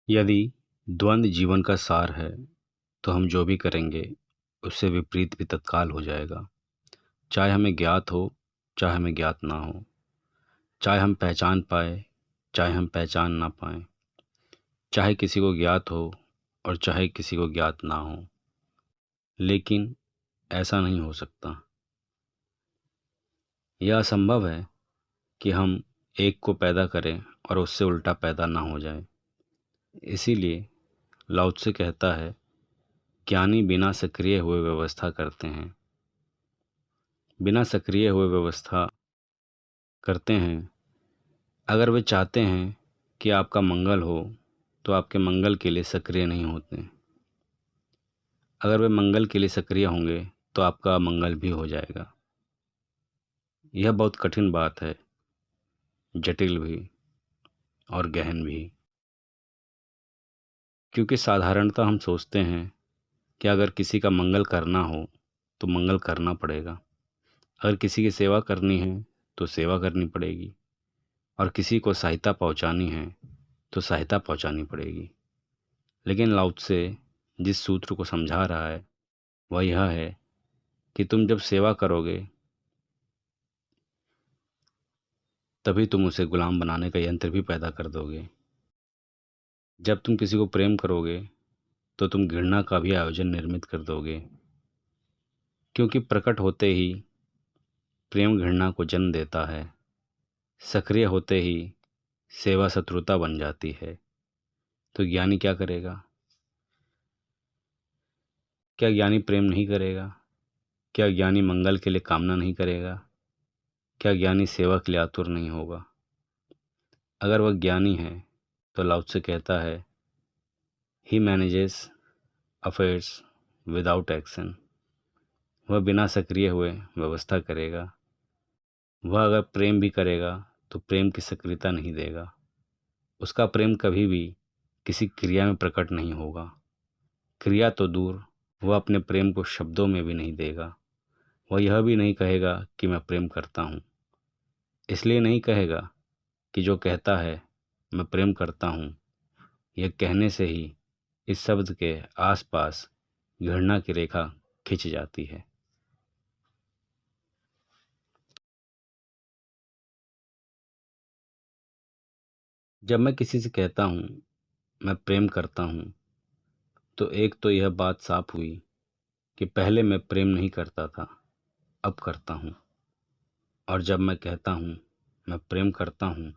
यदि द्वंद्व जीवन का सार है तो हम जो भी करेंगे उससे विपरीत भी तत्काल हो जाएगा। चाहे हमें ज्ञात हो, चाहे हमें ज्ञात ना हो, चाहे हम पहचान पाए, चाहे हम पहचान ना पाए, चाहे किसी को ज्ञात हो और चाहे किसी को ज्ञात ना हो। लेकिन ऐसा नहीं हो सकता। यह असंभव है कि हम एक को पैदा करें और उससे उल्टा पैदा ना हो जाए। इसीलिए लाओ त्से कहता है, ज्ञानी बिना सक्रिय हुए व्यवस्था करते हैं। बिना सक्रिय हुए व्यवस्था करते हैं। अगर वे चाहते हैं कि आपका मंगल हो तो आपके मंगल के लिए सक्रिय नहीं होते। अगर वे मंगल के लिए सक्रिय होंगे तो आपका मंगल भी हो जाएगा। यह बहुत कठिन बात है, जटिल भी और गहन भी। क्योंकि साधारणतः हम सोचते हैं कि अगर किसी का मंगल करना हो तो मंगल करना पड़ेगा। अगर किसी की सेवा करनी है तो सेवा करनी पड़ेगी, और किसी को सहायता पहुंचानी है तो सहायता पहुंचानी पड़ेगी। लेकिन लाओ त्से जिस सूत्र को समझा रहा है वह यह है कि तुम जब सेवा करोगे तभी तुम उसे गुलाम बनाने का यंत्र भी पैदा कर दोगे। जब तुम किसी को प्रेम करोगे तो तुम घृणा का भी आयोजन निर्मित कर दोगे। क्योंकि प्रकट होते ही प्रेम घृणा को जन्म देता है, सक्रिय होते ही सेवा शत्रुता बन जाती है। तो ज्ञानी क्या करेगा? क्या ज्ञानी प्रेम नहीं करेगा? क्या ज्ञानी मंगल के लिए कामना नहीं करेगा? क्या ज्ञानी सेवा के लिए आतुर नहीं होगा? अगर वह ज्ञानी है तो लाओ त्से कहता है, he manages affairs without action. वह बिना सक्रिय हुए व्यवस्था करेगा। वह अगर प्रेम भी करेगा तो प्रेम की सक्रियता नहीं देगा। उसका प्रेम कभी भी किसी क्रिया में प्रकट नहीं होगा। क्रिया तो दूर, वह अपने प्रेम को शब्दों में भी नहीं देगा। वह यह भी नहीं कहेगा कि मैं प्रेम करता हूँ। इसलिए नहीं कहेगा कि जो कहता है मैं प्रेम करता हूँ, यह कहने से ही इस शब्द के आसपास घृणा की रेखा खिंच जाती है। जब मैं किसी से कहता हूँ मैं प्रेम करता हूँ, तो एक तो यह बात साफ हुई कि पहले मैं प्रेम नहीं करता था, अब करता हूँ। और जब मैं कहता हूँ मैं प्रेम करता हूँ,